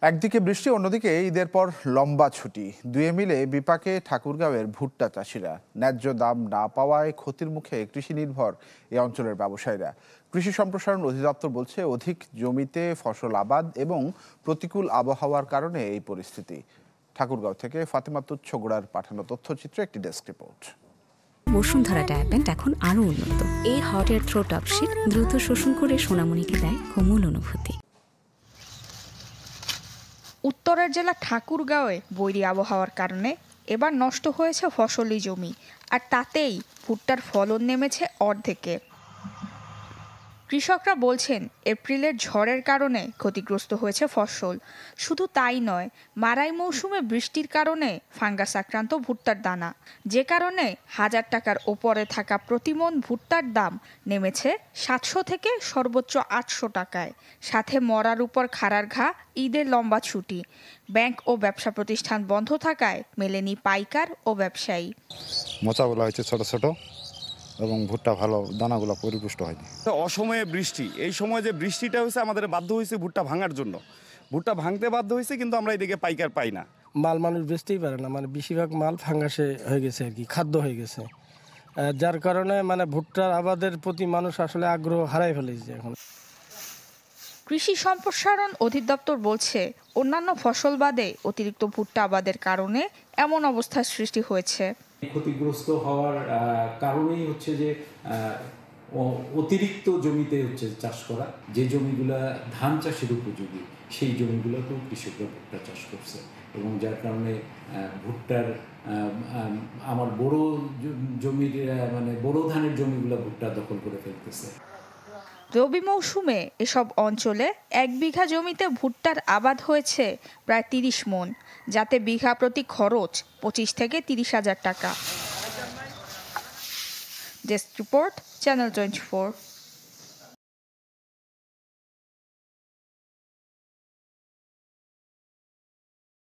একদিকে বৃষ্টি, অন্যদিকে ঈদের পর লম্বা ছুটি, দুয়ে মিলে বিপাকে ঠাকুরগাঁওয়ের ভুট্টা চাষিরা। ন্যায্য দাম না পাওয়ায় ক্ষতির মুখে কৃষি নির্ভর এই অঞ্চলের ব্যবসায়ীরা। কৃষি সম্প্রসারণ অধিদপ্তর বলছে, অধিক জমিতে ফসল আবাদ এবং প্রতিকূল আবহাওয়ার কারণে এই পরিস্থিতি। ঠাকুরগাঁও থেকে ফাতেমা তুচ্ছগোড়ার পাঠানো তথ্যচিত্রে একটি ডেস্ক রিপোর্ট। বসুন্ধরা ডায়াপেন্ট এখন আরো উন্নত। এই hot air through top sheet দ্রুত শোষণ করে সোনামণিকে দেয় কোমল অনুভূতি। উত্তরের জেলা ঠাকুরগাঁওয়ে বৈরী আবহাওয়ার কারণে এবার নষ্ট হয়েছে ফসলি জমি, আর তাতেই ভুট্টার ফলন নেমেছে অর্ধেকে। কৃষকরা বলছেন, এপ্রিলের ঝড়ের কারণে ক্ষতিগ্রস্ত হয়েছে ফসল। শুধু তাই নয়, মারাই মৌসুমে বৃষ্টির কারণে ফাঙ্গাস আক্রান্ত ভুট্টার দানা, যে কারণে 1000 টাকার ওপরে থাকা প্রতিমণ ভুট্টার দাম নেমেছে 700 থেকে সর্বোচ্চ 800 টাকায়। সাথে মরার উপর খাড়ার ঘা ঈদের লম্বা ছুটি। ব্যাংক ও ব্যবসা প্রতিষ্ঠান বন্ধ থাকায় মেলেনি পাইকার ও ব্যবসায়ী। মোচাগুলো হয়েছে ছোট ছোট এবং ভুট্টা ভালো, দানাগুলো পরিপুষ্ট হয়নি। অসময়ে বৃষ্টি, এই সময় যে বৃষ্টিটা হয়েছে আমাদের বাধ্য হয়েছে ভুট্টা ভাঙার জন্য। ভুট্টা ভাঙতে বাধ্য হয়েছে, কিন্তু আমরা এদিকে পাইকার পাই না। মাল মানুষ বেচতেই পারে না, মানে বেশিরভাগ মাল ফাঙ্গাসে হয়ে গেছে আর কি, খাদ্য হয়ে গেছে, যার কারণে মানে ভুট্টার আবাদের প্রতি মানুষ আসলে আগ্রহ হারাই ফেলেছে এখন। কৃষি সম্প্রসারণ অধিদপ্তর বলছে, অন্যান্য ফসল বাদে অতিরিক্ত ভুট্টা আবাদের কারণে এমন অবস্থার সৃষ্টি হয়েছে। ক্ষতিগ্রস্ত হওয়ার কারণেই হচ্ছে যে অতিরিক্ত জমিতে হচ্ছে চাষ করা, যে জমিগুলা ধান চাষের উপযোগী সেই জমিগুলোতেও কৃষকরা ভুট্টা চাষ করছে, এবং যার কারণে ভুট্টার আমার বড় জমির মানে বড় ধানের জমিগুলো ভুট্টা দখল করে ফেলতেছে। রবি মৌসুমে এসব অঞ্চলে 1 বিঘা জমিতে ভুট্টার আবাদ হয়েছে প্রায় 30 মণ, যাতে বিঘা প্রতি খরচ 25 থেকে 30,000 টাকা। Desk report, channel 24।